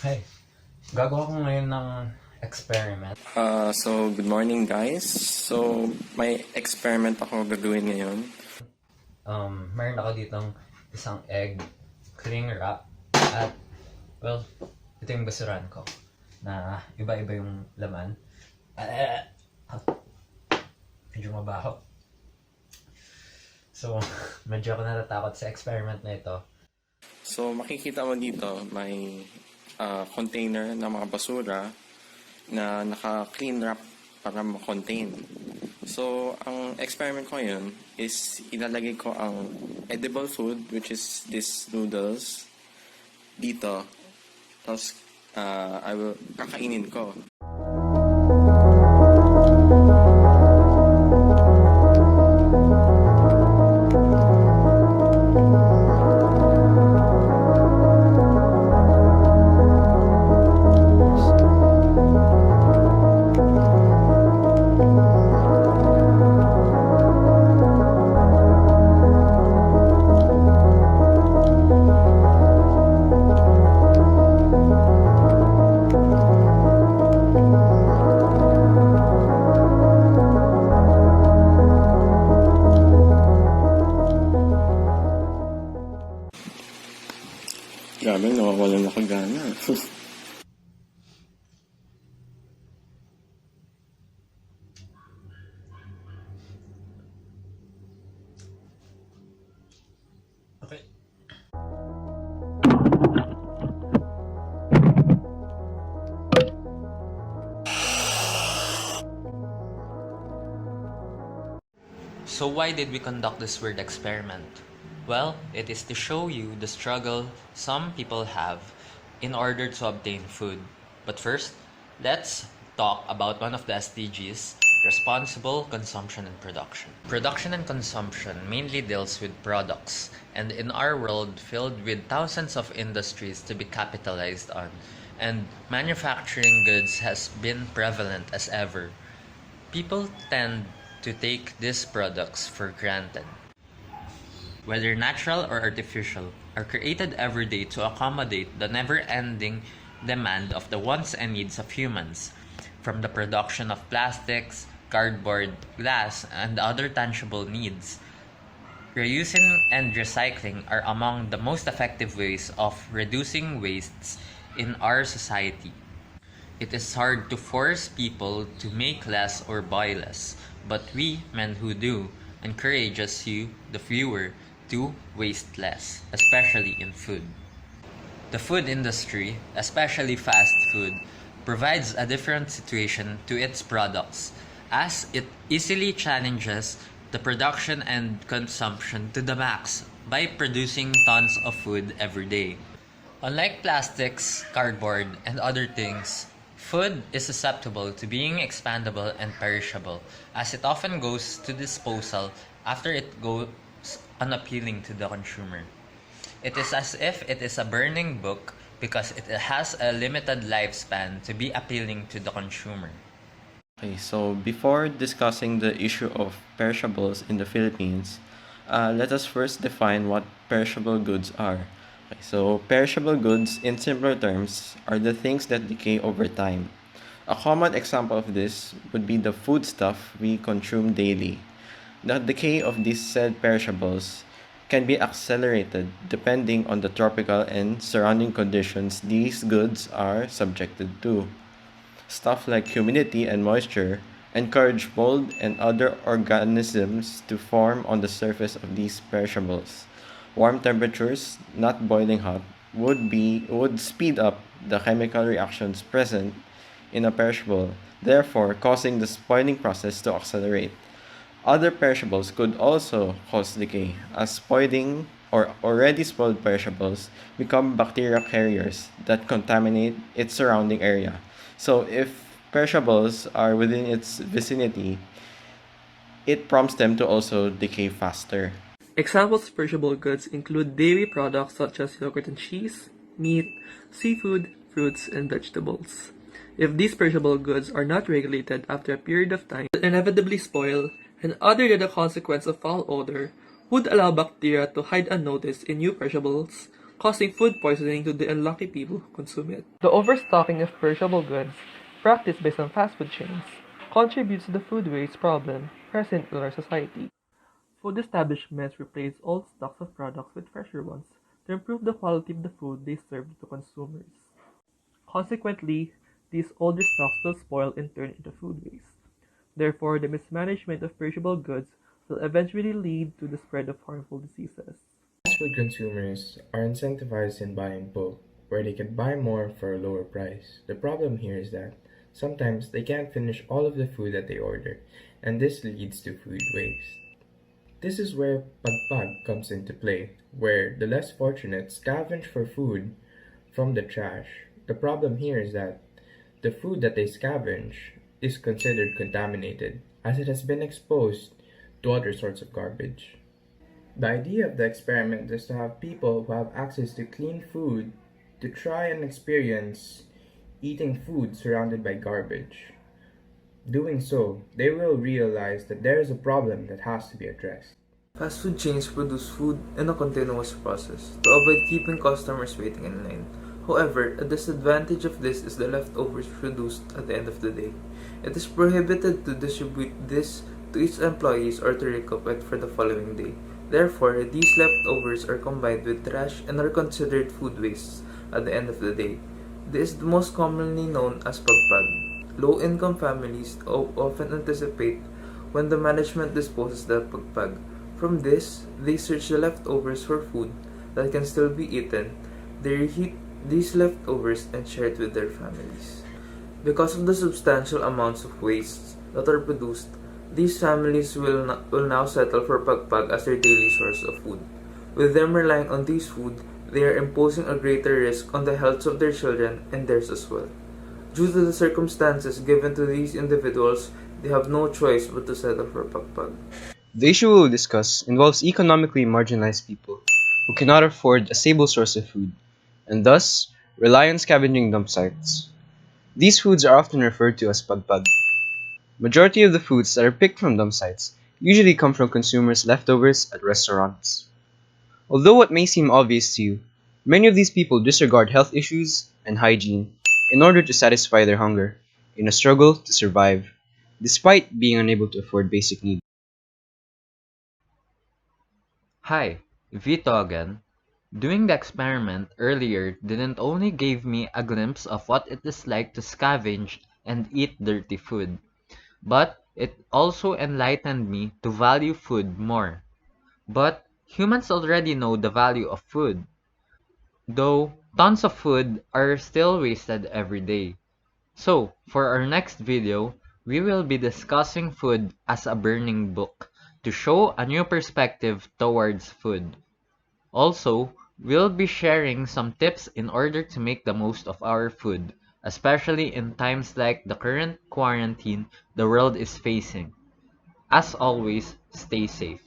Hey, gagawa ko ngayon ng experiment. So, good morning guys. So, may experiment ako gagawin ngayon. Meron ako ditong isang egg, cling wrap, at, well, ito yung basuran ko na iba-iba yung laman. Medyo mabaho. So, medyo ako natatakot sa experiment na ito. So, makikita mo dito, may container ng mga basura na naka-clean wrap para ma-contain. So, ang experiment ko ngayon is ilalagay ko ang edible food, which is this noodles, dito. Tapos, kakainin ko. Grabe, nawawalan ako gana. Okay. So why did we conduct this weird experiment? Well, it is to show you the struggle some people have in order to obtain food. But first, let's talk about one of the SDGs, responsible consumption and production. Production and consumption mainly deals with products, and in our world filled with thousands of industries to be capitalized on, and manufacturing goods has been prevalent as ever, people tend to take these products for granted. Whether natural or artificial, are created every day to accommodate the never-ending demand of the wants and needs of humans, from the production of plastics, cardboard, glass, and other tangible needs. Reusing and recycling are among the most effective ways of reducing wastes in our society. It is hard to force people to make less or buy less, but we, men who do, encourages you, the viewer, to waste less, especially in food. The food industry, especially fast food, provides a different situation to its products, as it easily challenges the production and consumption to the max by producing tons of food every day. Unlike plastics, cardboard, and other things, food is susceptible to being expandable and perishable, as it often goes to disposal after it goes unappealing to the consumer. It is as if it is a burning book because it has a limited lifespan to be appealing to the consumer. Okay, so before discussing the issue of perishables in the Philippines, let us first define what perishable goods are. Okay, so perishable goods, in simpler terms, are the things that decay over time. A common example of this would be the foodstuff we consume daily. The decay of these said perishables can be accelerated depending on the tropical and surrounding conditions these goods are subjected to. Stuff like humidity and moisture encourage mold and other organisms to form on the surface of these perishables. Warm temperatures, not boiling hot, would speed up the chemical reactions present in a perishable, therefore causing the spoiling process to accelerate. Other perishables could also cause decay, as spoiling or already spoiled perishables become bacteria carriers that contaminate its surrounding area. So if perishables are within its vicinity, it prompts them to also decay faster. Examples of perishable goods include dairy products such as yogurt and cheese, meat, seafood, fruits, and vegetables. If these perishable goods are not regulated after a period of time, they'll inevitably spoil, and other than the consequence of foul odor, would allow bacteria to hide unnoticed in new perishables, causing food poisoning to the unlucky people who consume it. The overstocking of perishable goods, practiced by some fast food chains, contributes to the food waste problem present in our society. Food establishments replace old stocks of products with fresher ones to improve the quality of the food they serve to consumers. Consequently, these older stocks will spoil and turn into food waste. Therefore, the mismanagement of perishable goods will eventually lead to the spread of harmful diseases. Fast food consumers are incentivized in buying bulk, where they can buy more for a lower price. The problem here is that sometimes they can't finish all of the food that they order, and this leads to food waste. This is where Pagpag comes into play, where the less fortunate scavenge for food from the trash. The problem here is that the food that they scavenge is considered contaminated, as it has been exposed to other sorts of garbage. The idea of the experiment is to have people who have access to clean food to try and experience eating food surrounded by garbage. Doing so, they will realize that there is a problem that has to be addressed. Fast food chains produce food in a continuous process to avoid keeping customers waiting in line. However, a disadvantage of this is the leftovers produced at the end of the day. It is prohibited to distribute this to its employees or to recook it for the following day. Therefore, these leftovers are combined with trash and are considered food waste at the end of the day. This is most commonly known as pagpag. Low-income families often anticipate when the management disposes the pagpag. From this, they search the leftovers for food that can still be eaten. They reheat these leftovers and share it with their families. Because of the substantial amounts of waste that are produced, these families will now settle for pagpag as their daily source of food. With them relying on these food, they are imposing a greater risk on the health of their children and theirs as well. Due to the circumstances given to these individuals, they have no choice but to settle for pagpag. The issue we will discuss involves economically marginalized people who cannot afford a stable source of food and thus rely on scavenging dump sites. These foods are often referred to as pagpag. Majority of the foods that are picked from dump sites usually come from consumers' leftovers at restaurants. Although what may seem obvious to you, many of these people disregard health issues and hygiene in order to satisfy their hunger in a struggle to survive, despite being unable to afford basic needs. Hi, Vito again. Doing the experiment earlier didn't only give me a glimpse of what it is like to scavenge and eat dirty food, but it also enlightened me to value food more. But humans already know the value of food, though tons of food are still wasted every day. So, for our next video, we will be discussing food as a burning book to show a new perspective towards food. Also, we'll be sharing some tips in order to make the most of our food, especially in times like the current quarantine the world is facing. As always, stay safe.